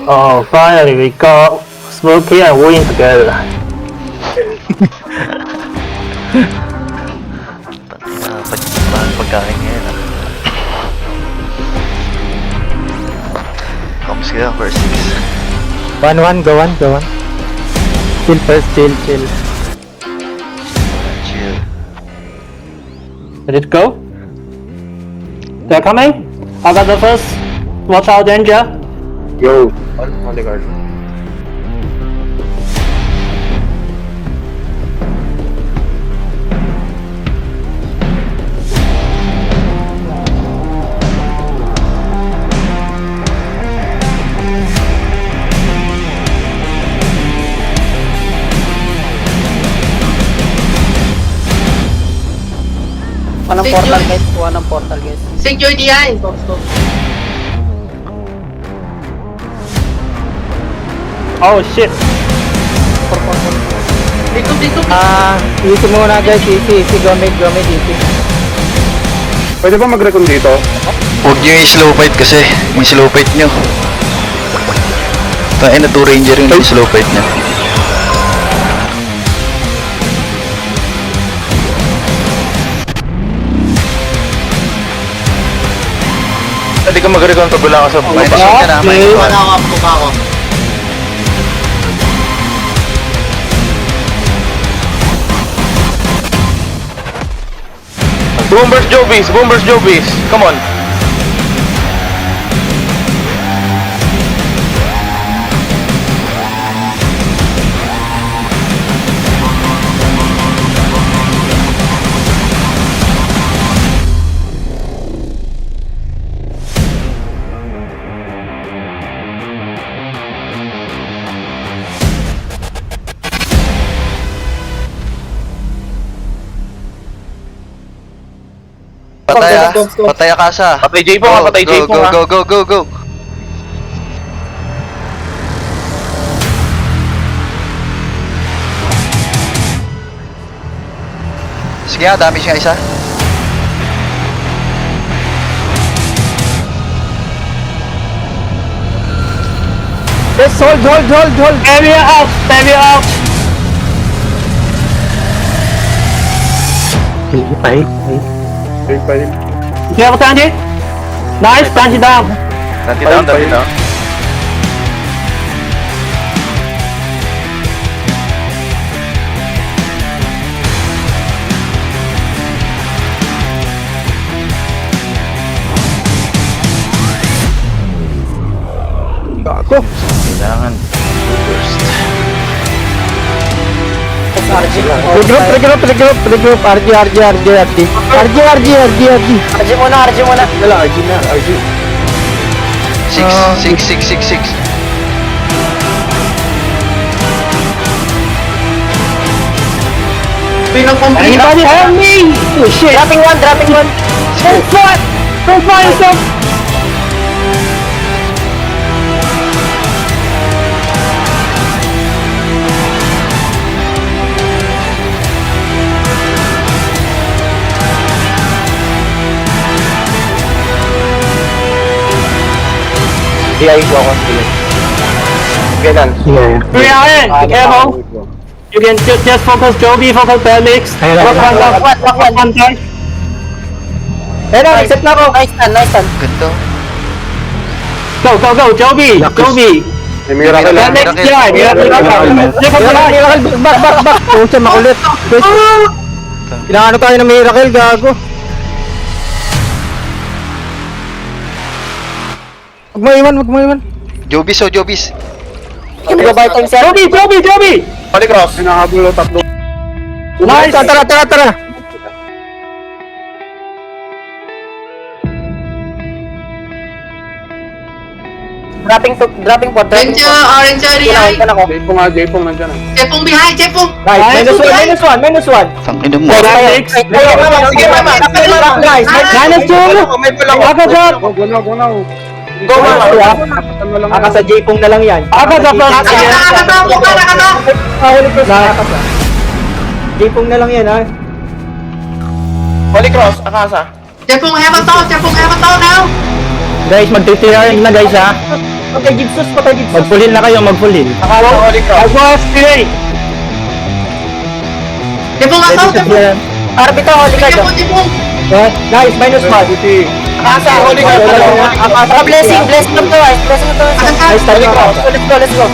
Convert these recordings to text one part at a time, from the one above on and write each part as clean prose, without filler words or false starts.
Oh, finally we got Smokey and Win together. Pagkain ngayon ah. Comes kaya first 6. 1-1, go on. Chill first, chill. Chill. Let it go. They're coming. I got the first. Watch out, danger. Yo. On the guard. Kuha ng portal guys, kuha ng portal guys. Secure diyan. Oh shit. Dito. Easy muna guys, easy, gomit, easy. Pwede ba mag-recon dito? Huwag nyo yung slow fight kasi. Yung slow fight nyo. Tain na 2 ranger yung slow fight nyo. Hindi ka mag-recon pag wala ka sa minus 1 ka na. Minus 1. Ako. Bombers Jobies! Come on! Patay ah. Patay Akasa. Patay J-Pong ha, patay J-Pong ha. Go. Sige nga, damage nga isa. Yes, hold. Area out. Careful, Tanji. Nice, Tanji down. Nanti down. Gago. Kailangan first. Regroup, RG. RG muna. Wala, RG na. 6. Pinang-complete. Anybody help me? Oh shit. Dropping one. Don't fire yourself. DI ko ako sila. Ganun. We are in. Careful. You can just focus Joby, focus Felix. Walk one time. Pero, accept na ako. Nice stand. Ganito. Go, Joby. May miracle lang. Felix, yeah, Miracle, back. Pucha, makulit. Kailangan tayo ng miracle, gago. Huwag mo iwan. Jobis. Mag-buy time sir. Joby. Holy Cross. Hinahabol o tatlo. Nice. Tara. Dropping pod. Orange area. J-Pong nandyan ah. Jepong behind. Nice, minus one. Tangin mo. Felix. Sige, mama. Guys, Minus two. Agad. Go, Aka sa J-Pong na lang yan. Agad. J-Pong na lang yan, ha? Holy Cross, Akasa. Jepong heaven town now. Guys, magtitirahin na guys, ha? patay Gibsos. Mag-full heal na kayo, mag-full heal. Holy Cross. Agos, delay. Dipong asaw, dipong. Arbiter, holy ka dyan. Dipong. Guys, minus 1. Asa, Holy Cross. Blessing na to guys. Blessing na to guys. Akasa, Holy Cross. Let's go.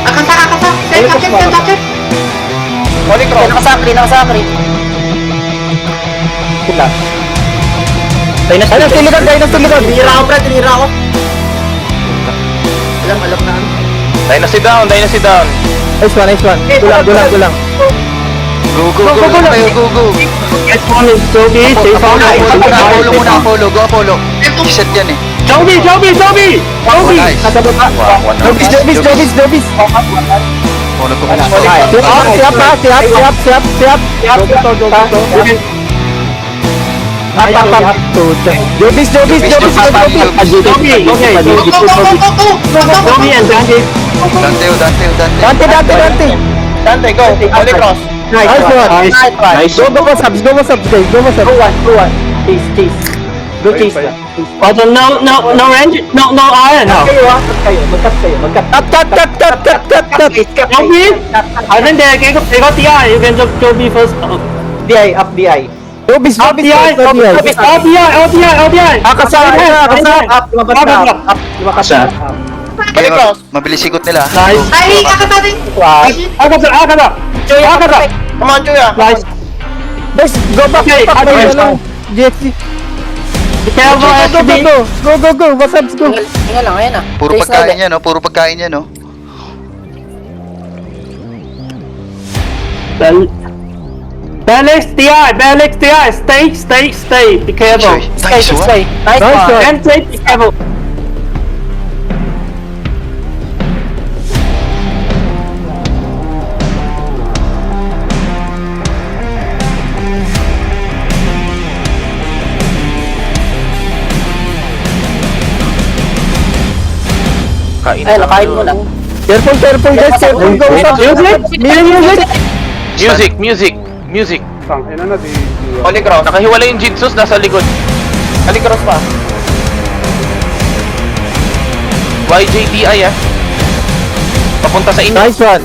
akasa. Send akit. Holy Cross. Nakasakri. Dynasty likod. Tinira ako. Dynasty down. Nice one. Gulang. Go. Get one is Joby, stay far. Apollo muna, Apollo. Go, Apollo. Reset yan eh. Joby. Nice. Jobis. Oh, nagpupunas pa. Siap. Jobis. Joby, okay. Joby and Dante. Dante. Dante, go. Holy Cross. Nice. Go for subs, guys. Go one. Chase. Go chase. Also, no range, no iron. No. Cut. Joby, I think they got the eye. You can just Joby first. DI. Jobis. Up the eye. Lumakas na. Holy Cross. Mabilis ikot nila. Nice. Ay, akasa din. Akata. Come on, Chuya. Nice. Guys, go back. GXC. Be careful, SB. Go. What's up? Go. Tingnan lang, ayan ah. Puro Chase na pagkain yan, no? Puro pagkain yan, no? Balix DI. Stay. Be careful. Nice one. Nice one. And stay, be careful. Kain Ay, nakain mo na. Careful guys. Careful. Go up. Music. Tangina na di. Holy Cross. Nakahiwala yung Jitsus, nasa likod. Holy Cross pa. YJDI ah. Papunta sa inyo. Nice one.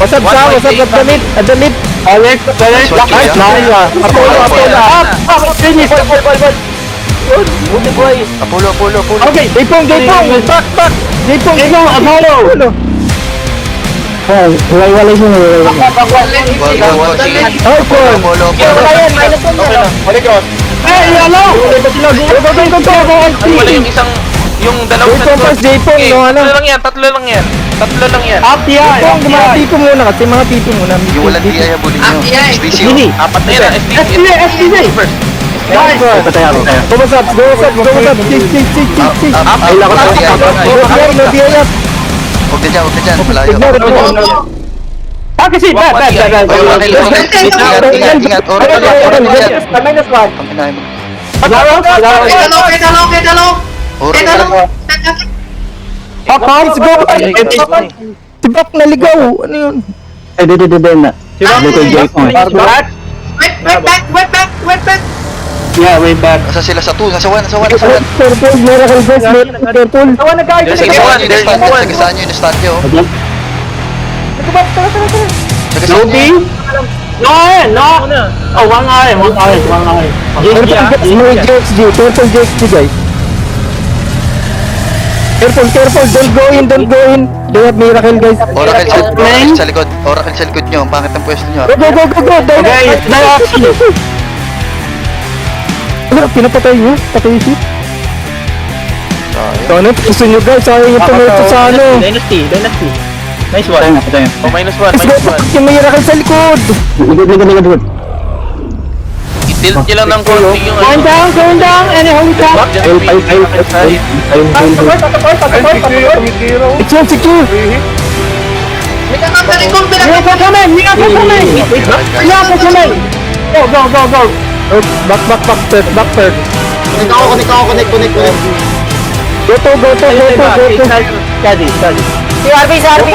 What's up, at the mid. Alex. Nice one, Nice. Julia. Apollo. Finish. Apollo. Okay. Jaypong. Back. Jaypong. Apollo. Wala siya. Go. Sige. Apollo. Okay lang. Holy Cross. Hey, hello. Wala yung isang, yung dalawang Jaypong, Okay, no, ano? tatlo lang yan. Up the eye. Mga tipo muna kasi mga tipo muna. Yung walang DI habulin nyo. DI. SBC Hindi. oh. Apat na yan ah. SBC. First. Nice. Go what's up. Chase. Ay, lako na. No DI up. Huwag na dyan. Malayo. Take a seat. Back. Ay, Orakel. Ingat. Orakel. Minus 1. Panginahin mo. Kay dalo. Orakel. Let's go. Tibak na ligaw. Ano yun? Wait back. Yeah, way back. Nasa sila sa 2, nasa 1. Careful, miracle guys. Careful. Sige, sagasaan nyo yung stand nyo. Sagasaan nyo. Joby. No iron. Oh, one iron. Careful JXG guys. Careful, don't go in. They have miracle guys. Orakel sa likod. Orakel sa likod nyo. Ang pangit ng pwesto nyo. Go. Okay, it's not option. Ano, pinapatay nyo? Patay yung ship? So ano, gusto nyo guys, ayaw yung tomato sa ano. Dynasty. Nice one. Oh, -1. Let's go, yung miracle sa likod. I-tilt nyo lang ng konti yung Going down, and hold down. It's all secure. Coming. Go. Oh, back third. Connect. Go to. Steady. Si RB.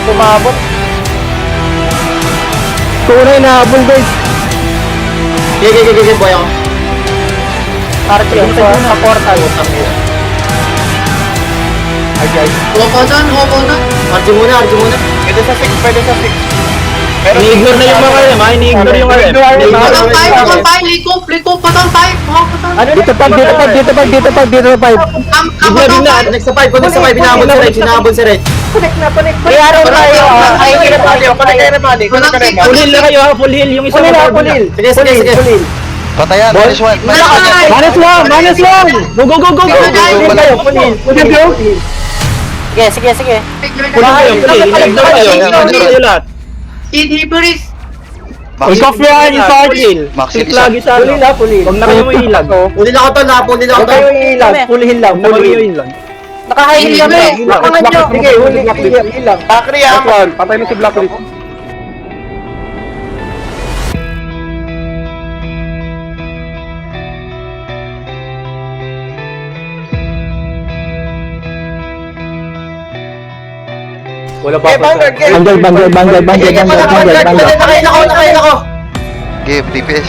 Tumabot. Tunay na habol guys. Boy ako. Archie, sa portal. Opo doon, opo doon. Archie muna. Pwede sa 6, pwede sa 6. Pero Ini-ignore na yung mga RM, ha? Ini-ignore yung RM. Patang 5, likop, patang 5. Ano Dito pa. Next sa 5, hinabol si Red. Connect na. May araw tayo. Ay, hindi na tayo. Full heal na kayo, ha? Full heal. Yung isa Full heal. Sige. Patayan, minus 1. Minus one! Go! Sige. Full heal kayo lahat. Kid Hibaris. Huwag ka fly yung Sargil. Maxil Click isa. lagi sa akin. Huwag na kayo ilag. Puli lang ako to. Full heal lang. Huwag na kayo ilag. Nakahail kami. Nakangan nyo. Sige, huli lang. Bakri ah. Patay na si Blacklist. Wala pa Okay, Vanguard, game. Banggol. Nakain ako. Game, DPS.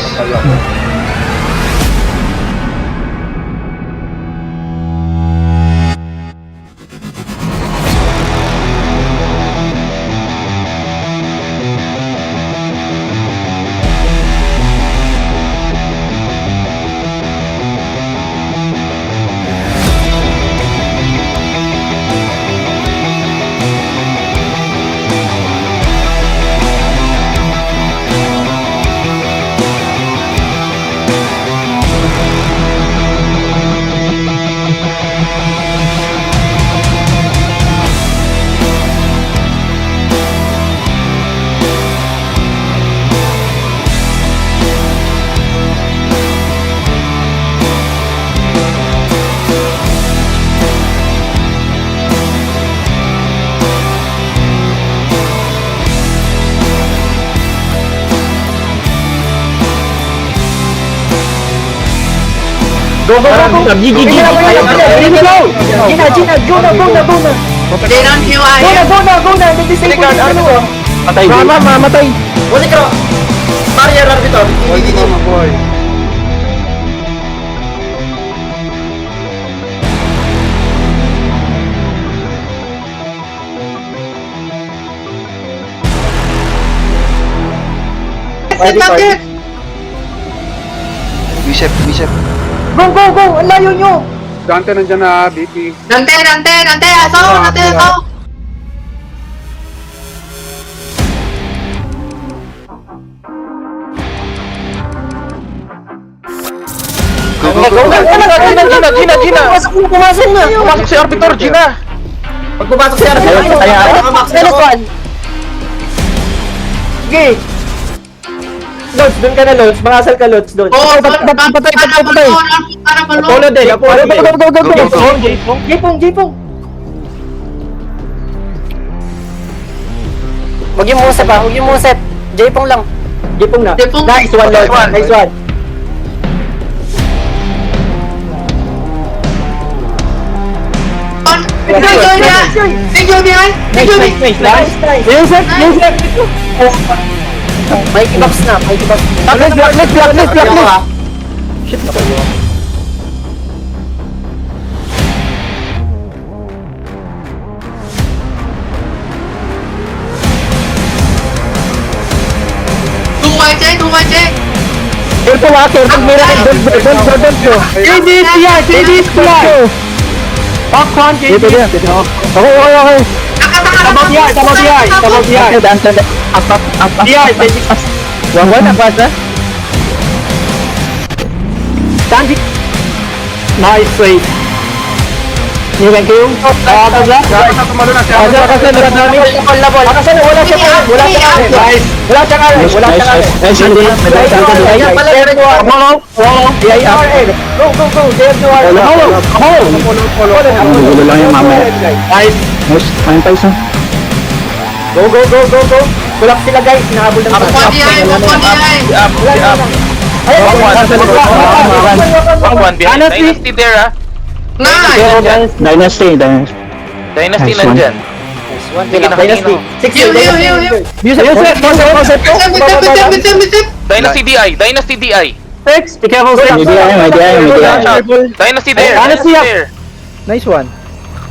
Go! Gigi! Gina, go na. They don't kill I. Go na. Disable yung dalawa. Patay. Mamatay. Huli ka. Barrier arbiter. Bakit? Bishop. Go. Ang layo nyo. Dante nandyan na, BP. Nante, asaw. Gina. Pumasok na. Pumasok si Arbiter, Gina. Pag pumasok si arbiter. Sige. Lods, doon ka na Lods. Mangasal ka Lods doon. Oo, patay. para malo. Apollo din. Jipong. Huwag yung musep ha. Jipong lang. Jipong na. Jipong. Nice one Lods. Nice one. Enjoy behind. Nice. May kibabs na. Blacklist. Two YJ. Ito careful miracle. Don't. JD fly. Popcorn, JD. Dito. Okay. Tabot yay. Dante. Up. DI, One apa sah? Sanji. Nice save. Thank you. Akasan dekat namin. Akasan wala siya. Nice. Wala siyang Follow. Gulo lang yung mamaya. Nice. Main tayo sa. Go. Kulak sila guys. Hinahabol ng One behind. Dynasty there ah. Nice. Dynasty. Dynasty Nice one. nandyan. Dynasty. Heal. Yusef. Dynasty DI. Six, be careful, six. May DI. Dynasty there. Dynasty up. there. Nice one.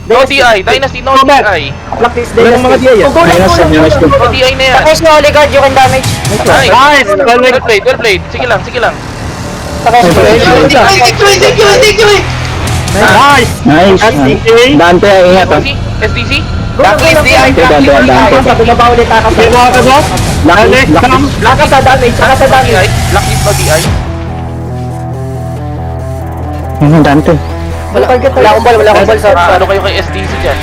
No DI. Dynasty, no Go back. DI. Blacklist Wala ng mga DI yan. No DI na yan. Tapos no, Oligard, you can damage. Nice. Nice, well Well played, well played. Sige lang, sige lang. Take you in. Nice. Nice. SDK. Dante, ingat ah. SDC? Blacklist, DI. Dante. Bumaba ulit ako. Be water box. Alex, come. Blacklist sa damage, saka sa damage. DI? Blacklist no DI? Dante. Wala akong ball sa... Ano kayo kay SDC dyan?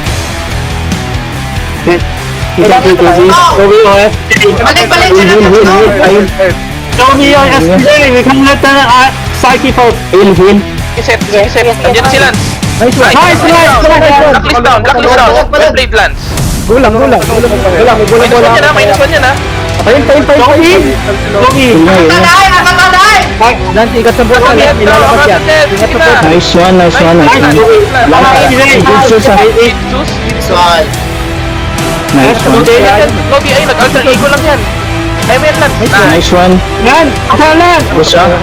Show me your SDK. Balik. Show me your SDK. We can let the Psyche first. Heal. Iset. Andiyan na si Lance. Nice one. Nice. Blacklist down. Well played, Lance. Gulang. Minus 1 yan ha, minus 1 yan ha. Pain. Show me. Natatay. Dante, ikat sa buwan. Ilalabas yan. Nice one. Nice. Jesus. Nice one. No DI, nag-alter ego lang yan. Ay, may Lance. Nice one. Yan. Asalan. Ubus na.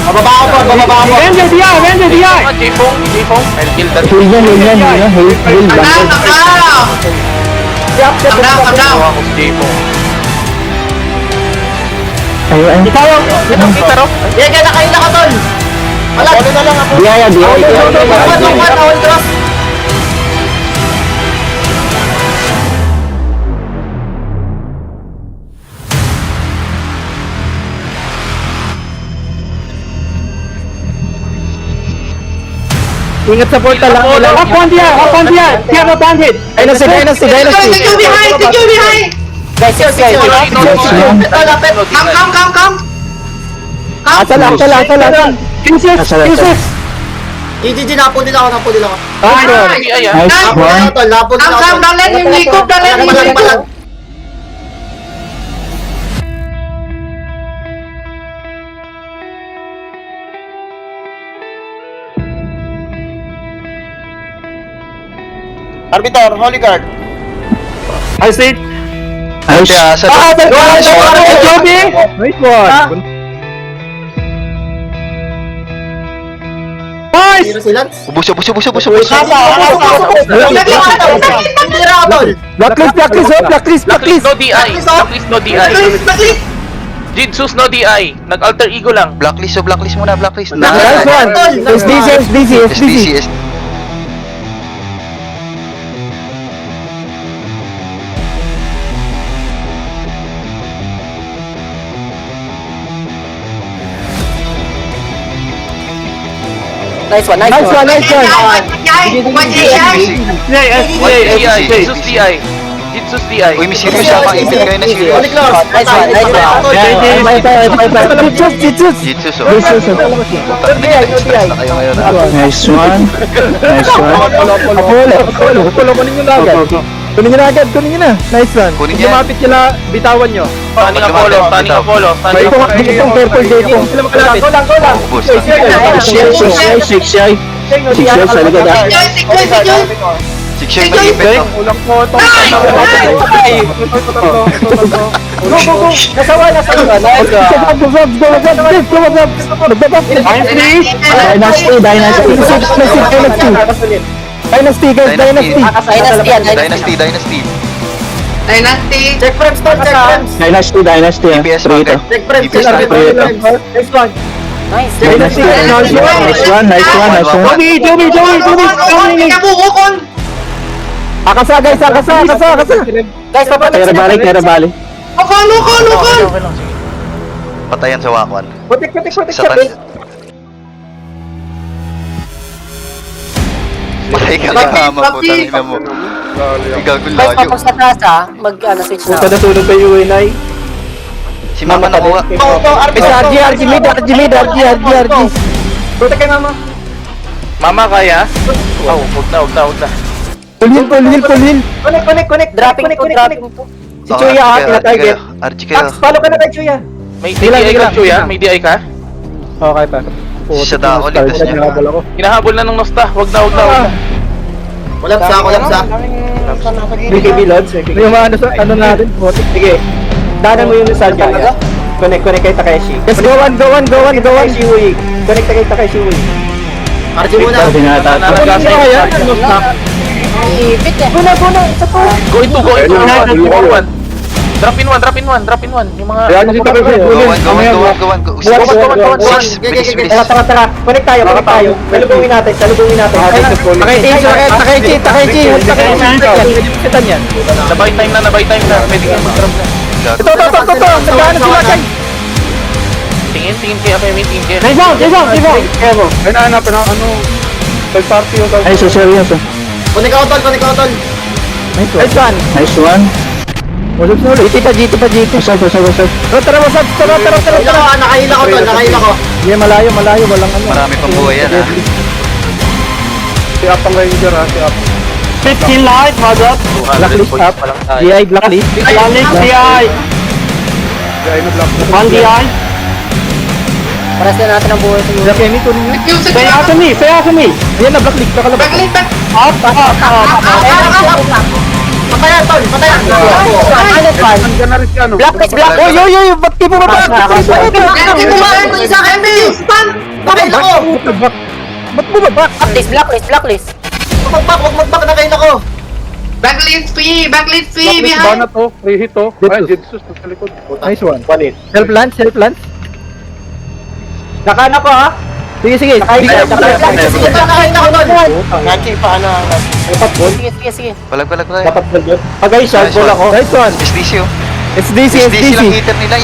Bababa ako. Render DI. J-Fong. I'll kill that. Heal yan. Heal. Calm down. Ako si J-Fong. Ayun. Ikaw yung... Kita ro? Yan, kayo na ka, tol. Wala. Diaya. Hold cross. Ingat sa portal lang. Up one here. Careful bandit. Dynasty. Take you behind. Guys, Come. Atala. Princess. GG, napon din ako. DI ah. Nice one. Tol, napon din ako. Calm down. Let him likop. Palag. Arbiter, Holy Guard. I see. Nice. Joby. Nice one. Nice. Zero si Lance. Ubus. Tira ako, tol. Blacklist. No DI. Blacklist no DI. Blacklist. Jesus no DI. Nag-alter ego lang. Blacklist muna, blacklist. Nice one. SDC. Nice one. Jesus DI. Uy, may serious siya, pang-ipit kayo na serious. Holy cross. Nice one. Jesus, oh. Putang na, nag-stress na kayo ngayon, ah. Nice one. Kunin nyo na agad. Nice one. Kunin yan. Lumapit sila, bitawan nyo. Standing Apollo. Itong purple dito. Ubus. Six shy sa likod ah. Sikshay, mag-ipit, oh. Ulang po ito. Dynasty guys, Dynasty. Check frames, tol. Check frames. Dynasty ah. DPS Three market. to. Check frames. DPS market. Next one. Nice. Dynasty. Nice one. Akasa guys, akasa. Guys, papatak sila. Kera balik. Ukon. Patayan sa wakwan. Putik. Sa tanis. Patay ka na, mama, putang ina mo. Igagol Guys, layo. papag sa taas ha. Mag-switch na. Punta na sunod kayo Inay. Si mama nakuha. RG mid. Putik kay mama. Mama kaya? Oh, huwag na. Pulhin. Connect. Dropping to. Si Chuya ha, tina-target. RG kayo. Follow ka na kay Chuya. May Hilang, DI ka, hilang. Chuya? May DI ka? Okay pa. Siya daw, ligtas niya. Hinahabol na ng Nosta. Huwag na. Walang sa. BKB Lodge. May mga ano natin. Sige. Danan mo yung Rizal kaya. Connect kay Takeshi. Let's go one. Takeshi Uy. Connect kay Takeshi Uy. RG muna. Go into one. Drop in one. Yung mga... Tara. Connect tayo. Salubungin natin. Takeshi. Nabay time na. Pwede ka mag-drop na. Ito. Nagkano sila kay? Tingin kay Afemi, tingin kay... Careful. Ay, nahanapin na, third party yung Ay, so serious. Connect ka tol. Nice one. Wasap na ulit. GT pa. Tara, wasap. Tara. Nakahila ko. Hindi, malayo. Walang ano. Marami pang buhay yan, ha? Si Up ang ranger, ha? Si Up. 15 light, what's up? Blacklist up. DI, blacklist. Blacklist, DI. DI na black. 1 DI. Paras na natin ang buhay. Black Amy, kunin nyo. Secure, Stay secure. after me. Ayan na, blacklist. Nakalabas. Backlit, back. Up. Patayan tol. Nandiyan na rin si ano. Black. Oy, ba't di mo ba? Hindi mo ba ito isa kay Emil? Span! Nakahila ko. Ba't mo ba? Blacklist. Wag magbak. Nakahila ko. Backlit free Blacklist ba behind. na to? Free hit to. Ay, Jesus, nasa likod. Nice one. Palit. Self lance. Nakana ko ha. Sige. Nakahila ko tol. Ngachi, paano? Palag. Dapat gol. Pagay shot goal ako. Nice one. SDC, oh. SDC. SDC lang hitter nila.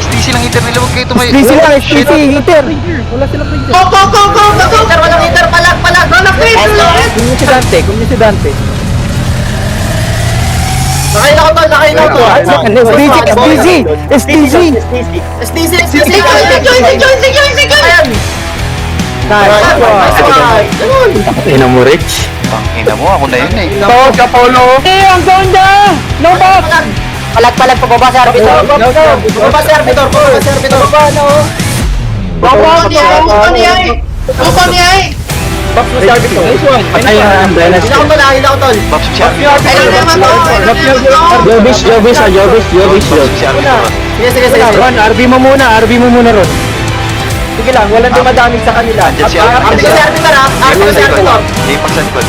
Huwag kayo tumayo. SDC lang, SDC. Hitter. Wala silang ranger. Go! Walang hitter. Palag. Kunin si Dante. Nakahila ko tol. SDC. SDC. Secure! Ayan. Ina mo, Rich. Pangina mo, ako na yun, eh. Tawag ka, Paulo. I'm going down! No back! Palag pababa sa arbiter. Pababa sa arbiter. Upo ni Ay! Nice one. Nakahila ko tol. Pops siya. Jobis. Si Arvin. Sige. Ron, RB mo muna, Ron. Sige lang, walang dumadamig sa kanila. Andyan si Arvin. Arbiter ha. Arbiter. Hindi pag sa likod.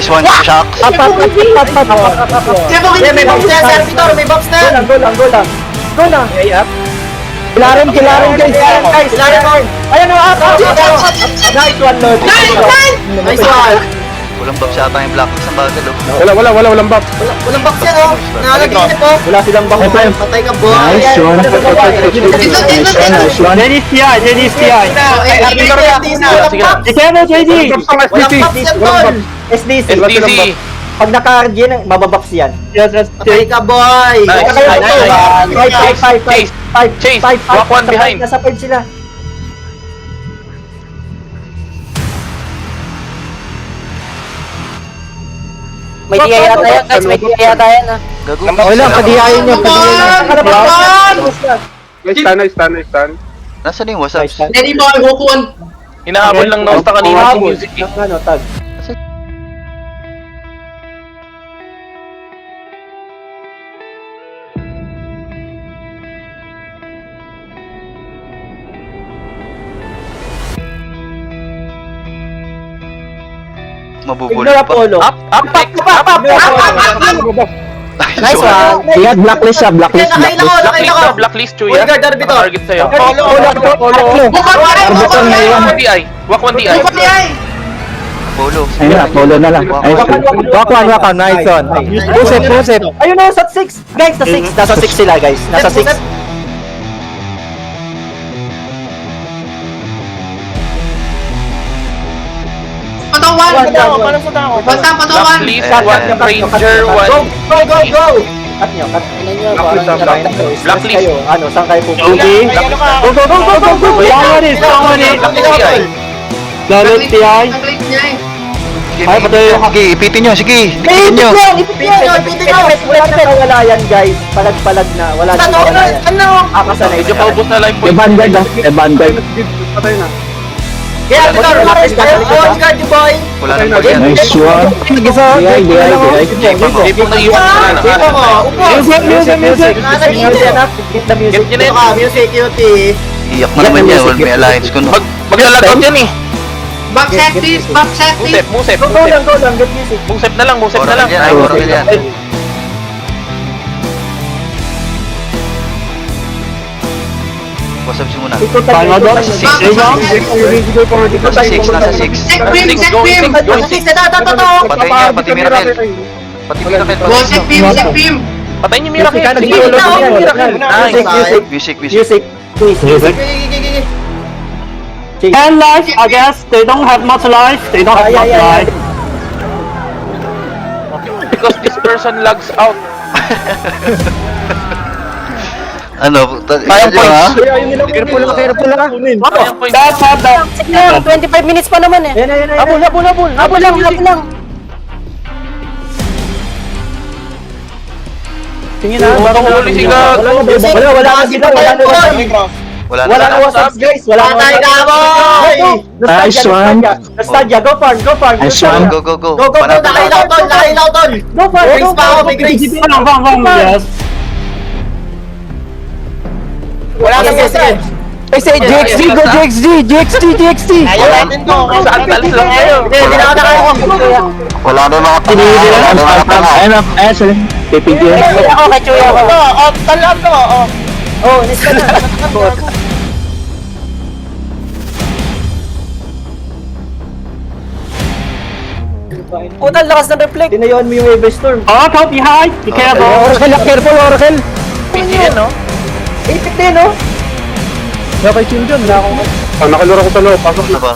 Nice one, shock. Up. Yeah, may box na yan, Servitor. May box na yan. Go lang. Ay, up. Kilarin, guys. Ilalim mo. Ayan o, up. Nice one, Lord. Nice one. Walang box yata yung blacklist ng bagay, oh. Walang back. Walang box yan, oh. Nalagyan po. Wala silang back. Patay ka, boy. JD CI. Ikemo, JD! Walang box yan, tol. SDC. SDC. Pag naka-RGN, mababox yan. Yes, Patay ka, boy. Nice. Chase. Walk one behind. Nasa 5 sila. May DI yata yan, guys. May DI yata yan, ha. Gago. Okay lang, padiyayin nyo. Nice Nasaan yung wasaps? Ready mo ay hukuan. Hinahabol lang Nosta kanina si Music. Ano, tag. Mabubulol Ignore pa. Apollo. Up. Nice one. Iya, blacklist siya, blacklist. Blacklist, Chuy. Full guard, arbiter. Target sa'yo. Walk one DI. Polo. Ayun na, Polo na lang. Walk one. Nice one. Pusip. Ayun na, sa 6. Guys, nasa 6 sila, guys. Nasa 6. Patawan. Basta patawan. Blacklist, one Ranger, one... Go! Cut nyo. Blacklist. Kayo, ano, saan kayo pupunta? Okay. Go. Lalot TI. Backlit niya eh. Ay, sige, ipitin nyo, sige. Ipitin nyo. Wala yan, guys. Palag na. Wala na. Ano? Akasanay. Medyo paubos na life point. Vanguard. Patay na. Kaya ito, oh, guard you boy. Wala nang bagyan. Nice one. Nag-isa. Dipong naiwan ka na. Dito ko, upo. Music. Get Get yun na yun. Music, cutie. Iyak mo naman yan. Wala may alliance ko. Maglalagaw yan eh. Back set please, back set please. Musep. Go lang, get music. Musep na lang. Oracle yan. Ay, Oracle yan. Wasap siya muna. Final dot. Nasa 6. There you go. Nasa 6. Nasa 6. Set beam, set beam. Six na dato. Patay niya. Pati Miracle. Pati Miracle. Go set beam, set beam. Patayin niyo Miracle. Music. Music. Music. And life, I guess. They don't have much life. They don't have much life. Because this person lags out. Ano? Sayang points. Careful lang. Sayang points. That's not that. 25 minutes pa naman eh. Habol. Habol lang. Tingin na. Huli si Gag. Wala Wala na. na WhatsApp guys. Wala na boy. Nice one. Nostalgia, go farm. Nice one. Go. Go, nakailaw tol. Go farm. Grace pa ako, may Grace. Wrong, yes. Wala na WhatsApp. I say GXD, go GXD. Ayaw natin to. Saan talis lang kayo? Hindi na ako nakailaw. Wala na mga Ayun na. Ayun sila. Pipigyan. Ako, kachuya ako. Talam to. Oh, nis ka na. Puta, lakas ng reflect. Tinayon mo yung wave storm. Oracle behind. Be careful. Oracle. PGN no? Ipit din, no? Okay, Kim John. Ano ba?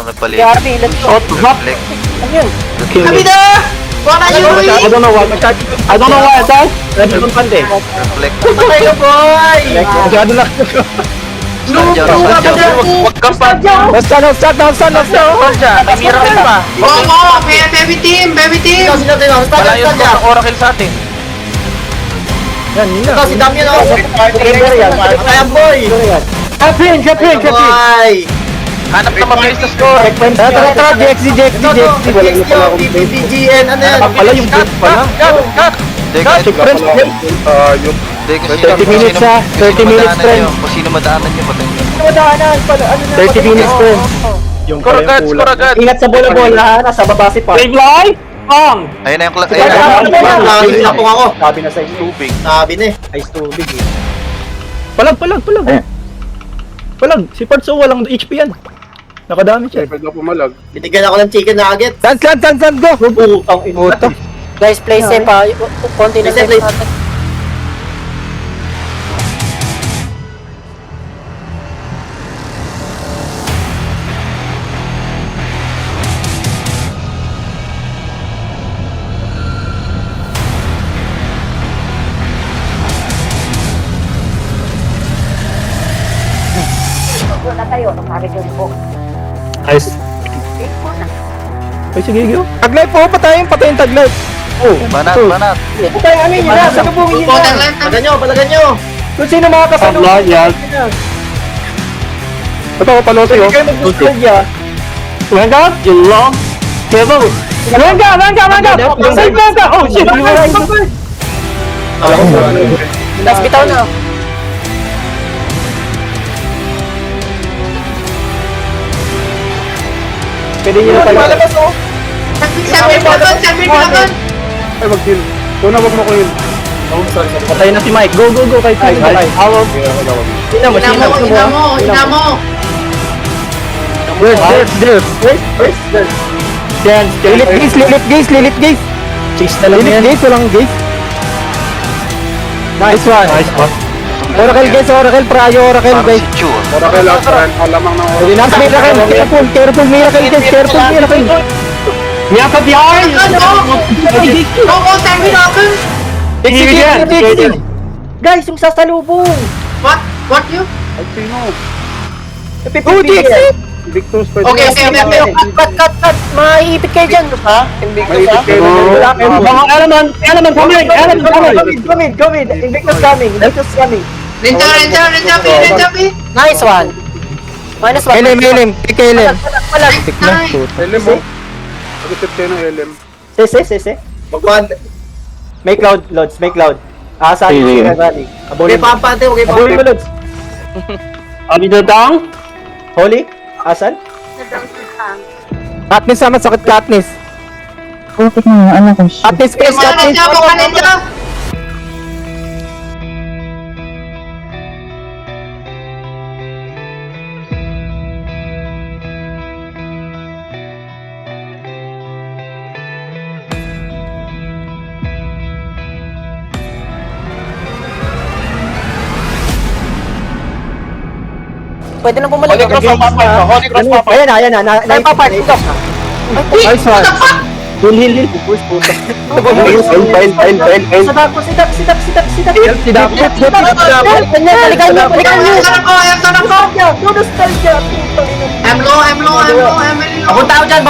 Nagpalit. Grabe, let's go. Shot drop. Flex. Ano yun? Kami na! Wala yun! I don't know what. I don't know what I said. Flex. Patay ka, boy! Masyado lang. Huwag kang pa. Start down. May Miracle pa. Oo, baby team, baby team. Ikaw, sino tayo? Malayo sa mga Oracle sa atin. Ikaw, si Damian, oh! Kaya, boy! Get in. Boy! Hanap na mabilis na score. Tara, GXD. PPPGN, ano yan? Pala yung boost pala. Cut. Dek, Dek, 30 minutes ha. 30 minutes, friend. Kung sino madaanan nyo, patay nyo. 30 minutes, friend. Score agad. Ingat sa bola-bola, ha? Nasa baba si Park. Big life. Wrong. Ayun na yung clock. Nakakit na po ako. Sabi na sa tubig. Sabi na eh. Ice tubig eh. Palag. Si Parts walang HP yan. Nakadami siya. Bitigyan ako ng chicken nugget. San, go! Butang ina. Guys, play safe ha. Konti na Play safe, safe please. natin. Nice. Ay, sige, go. Taglay po, patayin taglay. Banat. Putay, ano yun na? Sabubungin yun na. Palagan nyo. Kung sino mga kasalo. Blood, yes. Ito, palote yun. Kayo mag-nostalgia. Venga, you long. Careful. Venga. Save Venga. Oh shit. Last bitaw na. Pwede nyo na pala. Set beam laban. Ay, mag-kill. Una, wag mo ko yun. Patay na si Mike. Go, kay Mike. Ina mo. There's. Lilit gaze. Chase na lang yan. Lilit gaze, walang gaze. Nice one. Oracle guys, Oracle, guys. Si Chu. Pwede na, careful, Miracle guys, careful, Miracle. Miyaka behind. Go, set beam laban. Again. Guys, yung sasalubong. What you? PPPGN. Okay. Cut. Maiipit kayo dyan. Ha? Mga element coming. Coming. Invictus coming. Ninja B. Nice one. Minus 1. LM. Pick LM. Palag. Pick na. LM mo. Pag-isip kayo ng LM. Sese. May cloud, Lods. May cloud. Sa atin si Revali. Abulin mo. Abulin mo, Lods. Abidor down. Holy? Asan? Katniss sama, sakit Katniss. Putik na yung anak ko. Katniss, space, Bukanin Katniss. niya, bukanin niya. Pwede na bumalik. Holy Cross Papa. Holy Cross Papa. Ayan na. Ay, Papa, ito. Nice one. Hill. Push. File. Sidak. Balikan niyo. Ayan, sarap ko. I'm low. Papunta ako dyan.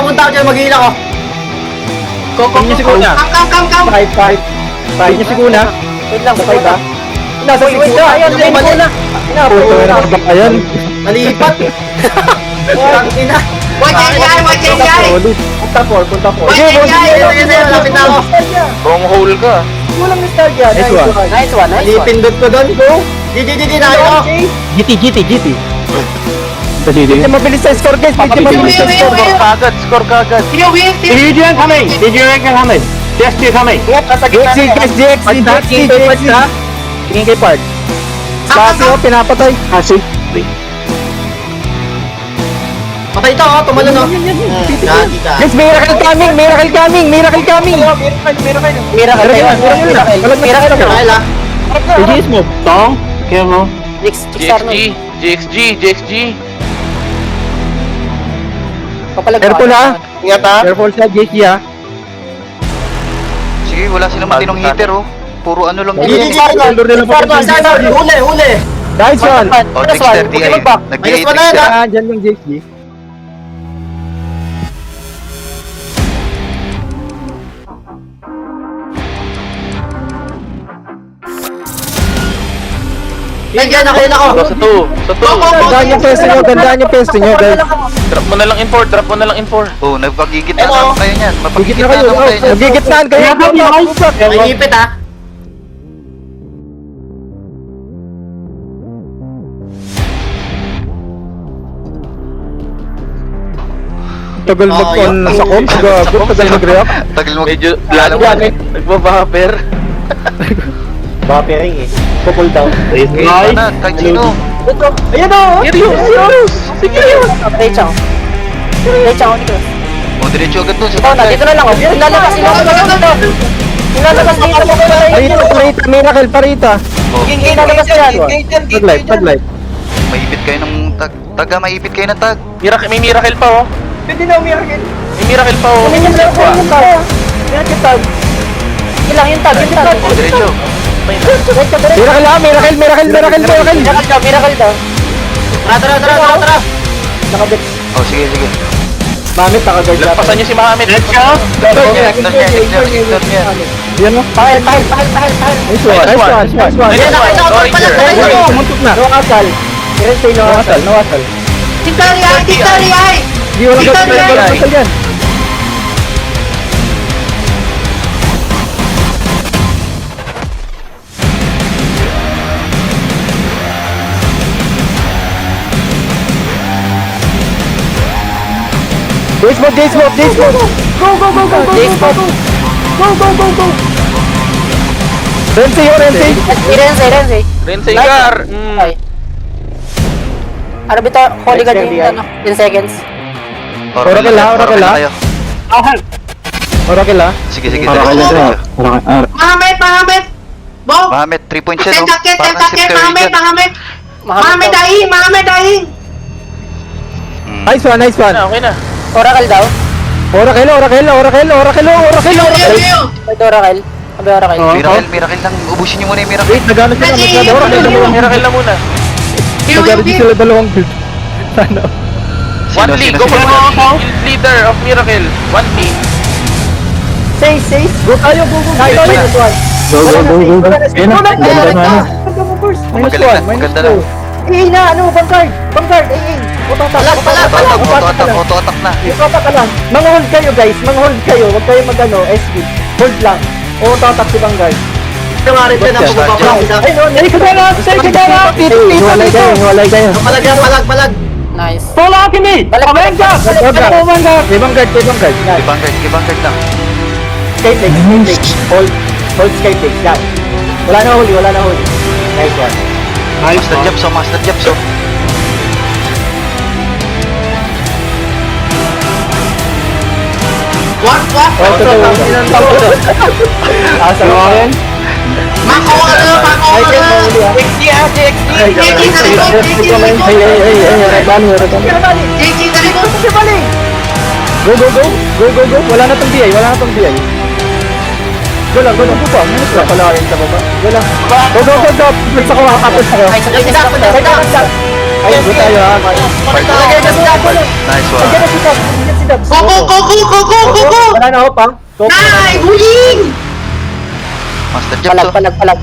Mag-iila ko. Come. Come. 5. Niya siguna. Wait lang, Sabay ba? Nasa Wait, siguna. ayun, Ayun, ayun, mali. Puto na nakabakayan. Nalipat. Ina. Why KPI? Punta 4. Ayun, Lapit na ako. Wrong hole ka. Kulang nostalgia. Nice one. Nalipindot ko doon. GG na ako. GT. Medyo mabilis sa score guys. Medyo mabilis sa score. Score kagad. Win. Division coming. Just you coming. GXC. Tingin kay Park. Kasi pinapatay. Kasi. Patay ito, tumalo no. Gagi ka. Guys, miracle coming. Miracle Kaya GG smoke. Tong. Careful. GXG. Careful ha. Ingat ha. Careful sa JC ha. Sige, wala silang matinong hitter oh. Puro ano lang. GG. Huli. Nice one. Oh, Dexter, di ay. Minus 1 na yan ha. Dyan yung JC. Yan, nakilala ko. Sa 2. Gandaan yung pesto nyo guys. Drop mo na lang in 4. Oh, nagpagigit na naman kayo niyan. Gigit Mapagigit na na kayo. naman kayo niyan. Nagigitnaan kayo. May ipit ha. Tagal mag-on sa comms. Tagal mag-react. Tagal mo. Medyo lalo Yan, eh. Nagbabuffer. Buffering eh. Pull down. Okay, na, kahit sino. Ayan o. Sige yun. Rachel, dito. Oh, diretso agad dun sa Ito na, tangkay. dito na lang. Ilalabas dito. Ilalabas dito. Miracle parita. Oh, Ilalabas yan. Taglight. maipit kayo ng tag. Taga, maipit kayo ng tag. May miracle pa oh. Pwede na umiyakin. May miracle pa oh. Ilang yung tag. Oh, diretso. Miracle ha. Miracle daw. Tara. Nakabit. Oh, sige. Mamit nakagay siya. Lampasan niyo si Mohamed. Let's go. Ignore niya. Yan mo. Pahal. Nice one. Muntok na. No asal. No asal. Titari ay. Di wala Dito, asal yan. Days mode. Go. Renzi. Renzi. Gar. Okay. Ano bito? Holy God yung 10 seconds. Oracle ha. kayo. Oracle ha. Sige, diretso. Mohamed. Bo. Mohamed, 3 points yan oh. Ten Parang takit. Sir Curry dyan. Mohamed dying. Nice one. Okay na. Oracle daw. Oracle. Ito Oracle. Sabi Oracle. Miracle lang. Ubusin niyo muna yung miracle. Wait, nagano sila. Miracle na muna. Nagano sila dalawang build. Sana. 1 lead. Go for guild leader of Miracle. 1 lead. Says. Go tayo. Go. Minus one. Ganda na. Magaling na. Maganda lang. AA na, ano, Vanguard, AA. Auto-attack, Auto-attack na. Auto-attack ka lang. Mang-hold kayo guys, mang-hold kayo. Huwag kayo mag-ano, SB. Hold lang. Auto-attack si Vanguard. Tumarit ka na Start pagpapalaki. Ay, no, Take it out! Take it out! Dito, dito, dito! Palag yan, palag. Nice. Follow Alchemy! Avengers! Vanguard! Vanguard! Kibangkard lang. Skype legs. Hold Skype legs. Yan. Wala na huli. Nice one. Master Jobs. What? Asa mo yan? Mako ka na. JG sa likod. JG sa likod. Go! Wala na tong DI. Go lang. Go pa. Minus lang pala yun sa baba. Go lang. Go. Tapos ako makakapos ako. Ay, go tayo ha. Nice one. Go. Wala na ako pa. Nay, huling! Master Jobs. Palag.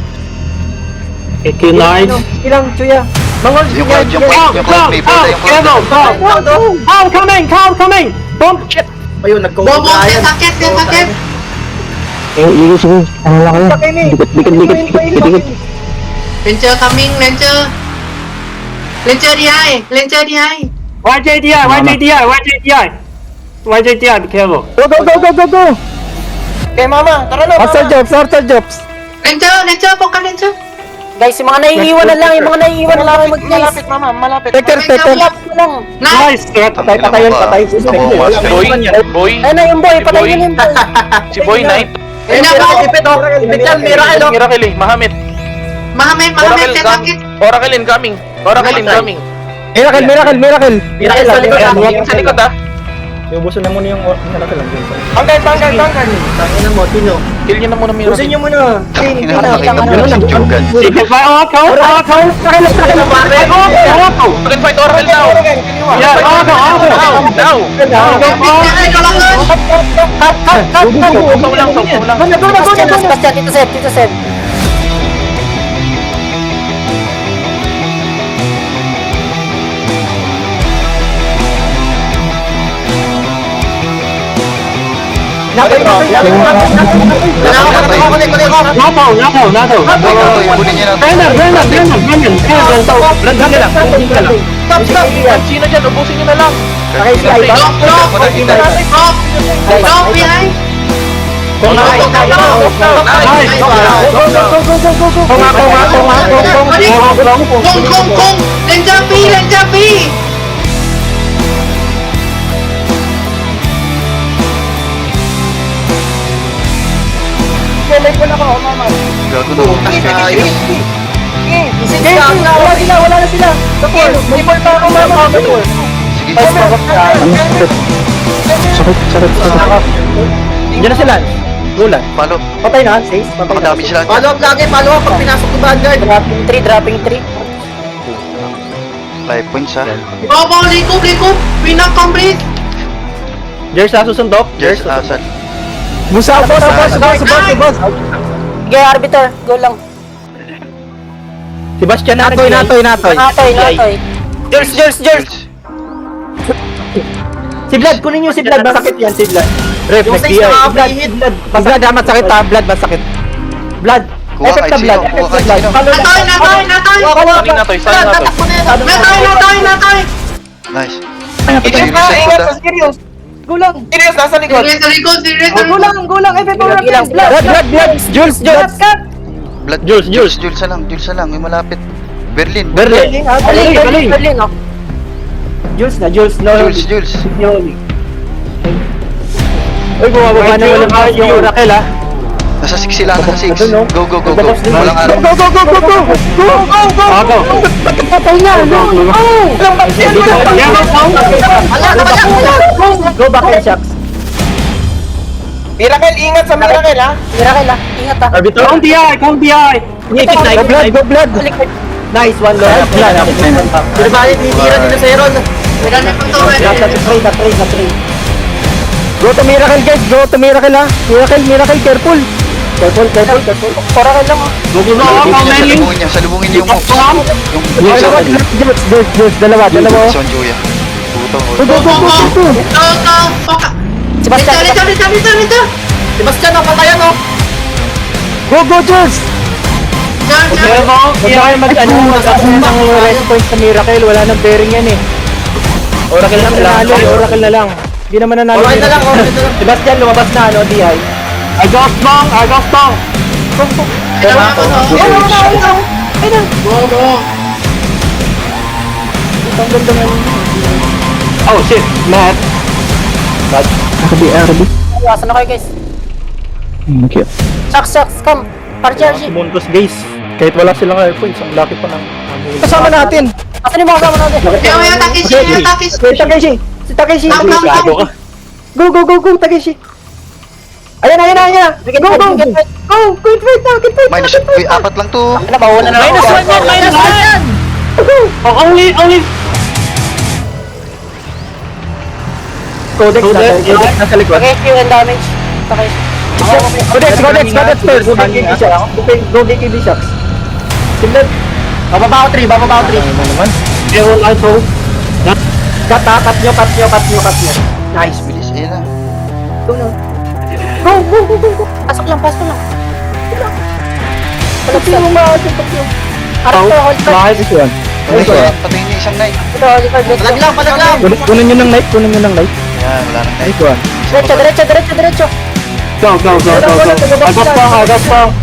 Okay, nice. Ilang, Chuya. Mang-hold Yung Chuya. point, may bola yung point. Count coming! Boom! Shit! Ayun, Bobo, sakit. Ano lang kayo? Sakay ni. Dikit. Ranger coming, Ranger. Ranger di high. YJDI, be careful. Go! Okay, mama. Tara na, Master Jobs! Ranger, poka Ranger. Guys, yung mga naiiwan na lang, Malapit, mama, malapit. Teker! Nice! Nice! Patay. Boy. Ayun na yung boy, patay Boy. yun yung boy. Si Boy Knight. Ipit yan, Miracle. Miracle eh. Mahamit. Mahamit, sakit. Oracle incoming. Miracle! Miracle sa likod. Sa likod ah. Ubusin na muna yung nalaki lang. Bangkard. Tangin na mo, Tino. Kill nyo na muna Ubusin Miracle. nyo muna. Nakita mo yung sujugan. Take it by Oracle! We can fight Oracle now. Yeah, Oracle! Now. Bastian, Tito Seb. Nato! Ibunin niya na. Sino dyan? Ubusin nyo na lang. Go behind. Kung. Ranger B. Gago na. Wala na sila. Support pa ako, mama. Sige. Sakit. Diyan na sila. Gulat. Follow. Patay na, Sace. Patay na. Madami sila. Follow up lagi, follow up pag pinasok ng Vanguard. Dropping 3. 5 points ha. Bobo, likop. Pinak complete. Jers na susundok. Jers, asal. Musa, boss. Sige, arbiter. Go lang. Sebastian Natoy. Natoy. Jules. Si Vlad, kunin nyo si Vlad. Masakit yan si Vlad. Ref, Yung nag-DI. 6 na Vlad, hit. Vlad, masakit ha. Vlad, masakit. Vlad, Kuha effect kahit na Vlad. sino, kuha kahit Vlad. sino. Follow lang. Natoy. Natoy. Nice. Ingat sa serious. Gulang. Serious, nasa likod. Serious sa likod. Gulang. Ilang. Vlad. Jules. Jules na lang. Yung malapit. Berlin. Berlin. Berlin. Jules na. Jules. Uy, bumababa na wala yung Oracle ha. Nasa 6 sila. Nasa 6. Go. Walang araw. Go! Patay na. Go back and shocks. Miracle, ingat sa Miracle ha. Ingat ha. Arbiter. Count DI! Go blood. Nice one, Lord. Blood. Pinabalik, tinitira din na sa Heron. Na tray. Go to Miracle guys. Go to Miracle ha. Miracle, careful. Careful. Oracle lang. Go, how many? Salubungin niya yung moves. Yes, dalawa. Son Juya. Go. Sebastian. Lenta. Sebastian, napatayan o. Go, Jules! Huwag na kayo mag-ano ng rest point sa Miracle. Wala nang bearing yan eh. Oracle lang Nanalo, Oracle na lang. Hindi naman nanalo. Okay na lang. Sebastian, lumabas na, no, DI. I got strong. Kailangan ko to. Go. Oh shit, Matt. RB. Asan na kayo, guys? Okay. Shucks, come. Parchergy. Muntos guys. Kahit wala silang air points, ang laki pa ng... Kasama natin! Asan yung mga kasama natin? Yung Takeshi. Si Takeshi. Tam. Go, Takeshi. Ayan na. Go. Quit fight. Minus, uy, 4 lang to. Ano ba? Una na lang. Minus one. Oh, only. Codex Nasa likod. Okay, Q and damage. Takeshi. Codex first! Go KKB Shucks. Simlet. Bababa ko 3. They will also. Cut nyo. Nice. Bilis, ayun na. Go. Pasok lang. Palapit mo ba? Arap ko, hold card. Nice one. Patayin niya isang knight. Palag lang. Kunin nyo ng light. Ayan, wala nang knight. Nice one. Diretso. Go. I got strong.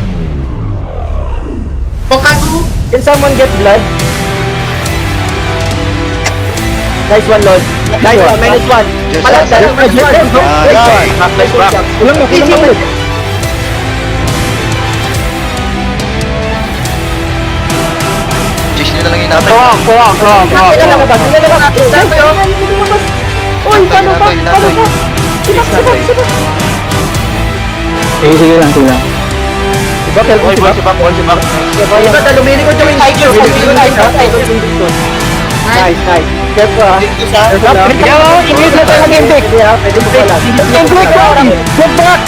Pokago. Can someone get blood? Nice one, Lord. Nice one, -1. Just Palag, nice. Nice one. Kulang na. Chase nyo na lang yung natin. Uy, paano ba? Sige lang. Iba, lumilikod yung Tiger. Nice. Careful ah. Ingrid na tayo game pick. Pwede mo pala. Get back!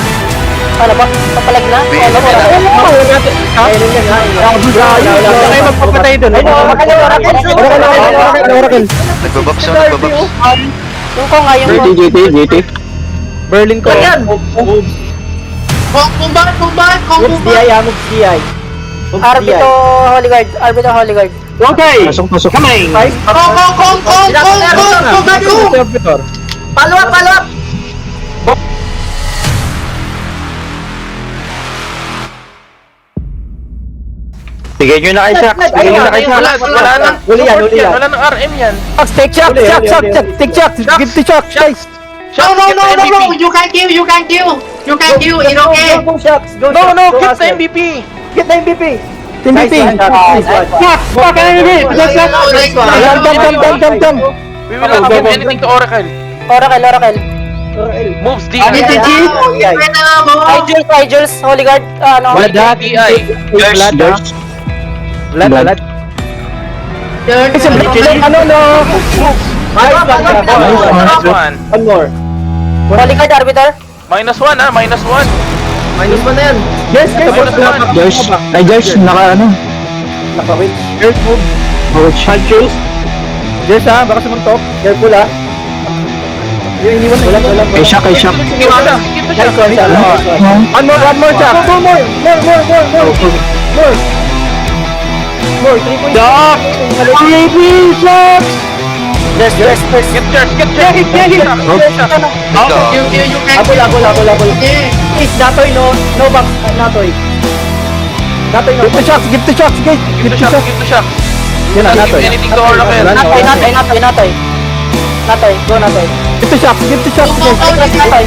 Paano ba? Papalag na? Ayun na. Ayun yan ha. Wala kayo magpapatay dun. Oracle. Nagbabox. Yung ko nga, yung ko. GT. Berlin ko. Kumbat. Moves DI ha, moves DI. Arbito Holy Guard. Okay. Pasok. Coming. Kong. Follow up. Sige nyo na kay Shaq. Wala nang Huli yan. Wala nang RM yan. Take shock. Take shock. Give the shock, guys. No. You can kill. It's okay. Go, Shucks. Go, No, Shucks. get the MVP. Get the MVP. Team BP. Nice one. Fuck, enemy. Dam. We will not give anything to Oracle. Oracle. Moves D. High Jules, Holy Guard. Ano? DI. Blood. Minus one. One more. Holy Guard, Arbiter. -1 ah, -1. Minus 1 na yan. Yes, guys. Josh, Nakawit. Yes ha, baka sumuntok. Careful ah. Yung iniwan na wala. Kay Shock. Nice one. One more shock. More. 3 points. Get Josh. You can kill. Abol. Please, Natoy, no box. Natoy, no Give the box. shots, guys. Give the shock. Yan na, Give Natoy. anything to Oracle. Natoy, go Natoy. Give the shots, guys. Holy Cross Natoy.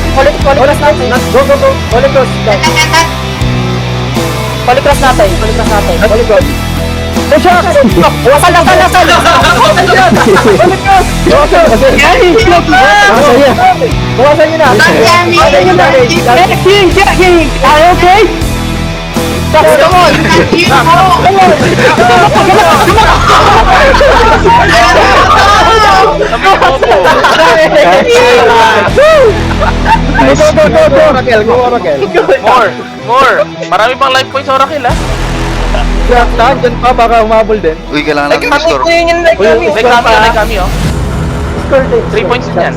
Go. Holy Cross. Holy Cross Natoy. Holy Cross. The shots! Wasal. Bawasan nyo na. King. Are you okay? Come on. Kami, opo. Nice. Go, Oracle. More. Marami pang life points, Oracle, ha? Saan dyan pa, baka humabol din. Uy, kailangan natin i-score. Like kami, oh. Score din. 3 points din yan.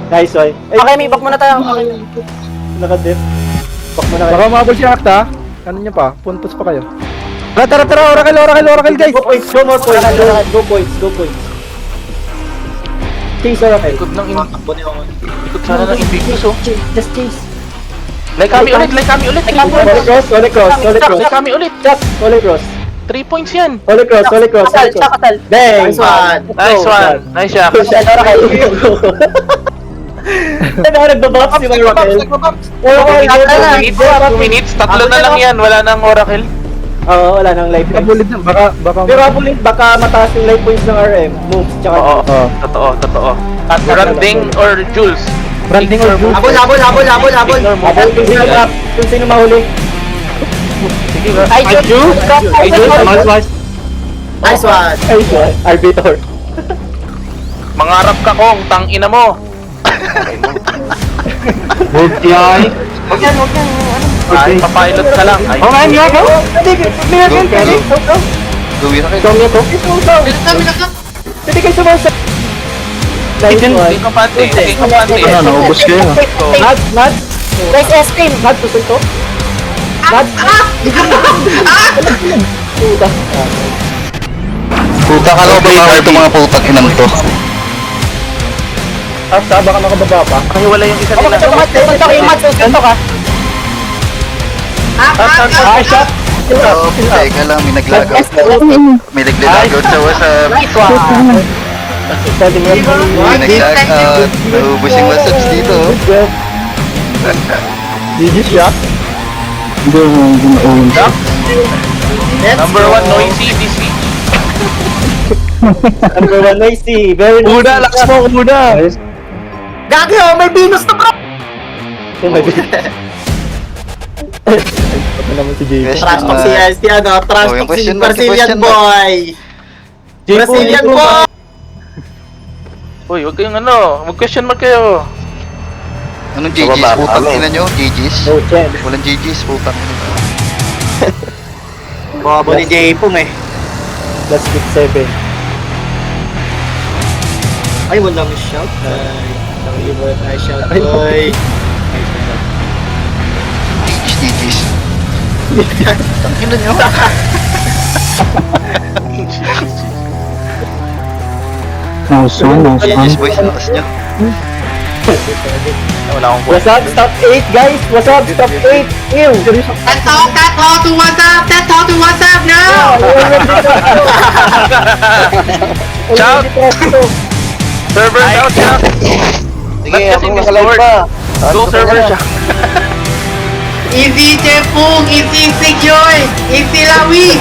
Nice one. Okay, may back muna tayo. Naka-dip. Back mo na Baka humabol si Akta. Ano nyo pa? Puntos pa kayo. Tara, Oracle, guys. Go points, go more points. Go points. Chase Oracle. Ikot sana ng Invictus, oh. Just chase. Like kami ulit. Holy cross. Like kami ulit. Just Holy cross. 3 points yan. Holy cross. Kasal. Bang! Nice one. Nice shot. Ano ako nagbabox si Oracle? 2 minutes. Tatlo na lang yan. Wala nang Oracle. Oo, wala nang life points. Habulid na, baka. Pero habulin, baka mataas yung life points ng RM. Moves, tsaka Oo. Totoo. Branding or Jules. Branding or Jules. Habol. Habol kung sino mahuli. Sige ba? Ay, Jules. Nice one. Ay, Arbiter. Mangarap ka kong tangina mo. Good guy. Ay, papilot ka lang. Ay, Oh man, yeah, go. Gawin na kayo. Hindi kayo sumasak. Nice one. Hindi kampante. Ano, naubos kayo. Nads. Guys, ice cream. Nads, susun to. Nads. Puta ka lang ba itong mga putang inang to? Akta, baka nakababa pa. Ay, wala yung isa nila. Susunto ka. Ah, shot. Oh, teka lang, may naglagaw. May naglagaw sa WhatsApp. May nag-log-out. Naubos yung WhatsApps dito. GG siya. Hindi mo naubos. Number 1 noisy this week. Number one, noisy. Very nice. Muna, lakas mo, muna. Gagi, oh, may Venus na bro. Ano naman si JP? Trash talk si ST, ano? Trash Oh, yung talk si question mark, Brazilian question mark. boy. Brazilian boy. Uy, huwag kayong mag-question mark kayo. Anong GG's? Putang ina nyo? GG's? No chance. Walang GG's, putang ina. Bobo ni J-Pong eh. Let's pick 7. Ay, walang shout. Ay, nang-iwan ay shout. Ay. GG's. Tangina nyo. Nice one. GG's boys, lakas nyo. Wala akong What's up? Stop 8, guys. What's up? Stop 8. Ew. That's all to WhatsApp now. Shout! Server shout, shout! Sige, Ba't kasi Discord? Go server shout! Easy J-Pong, easy Sigjoy, easy Lawi.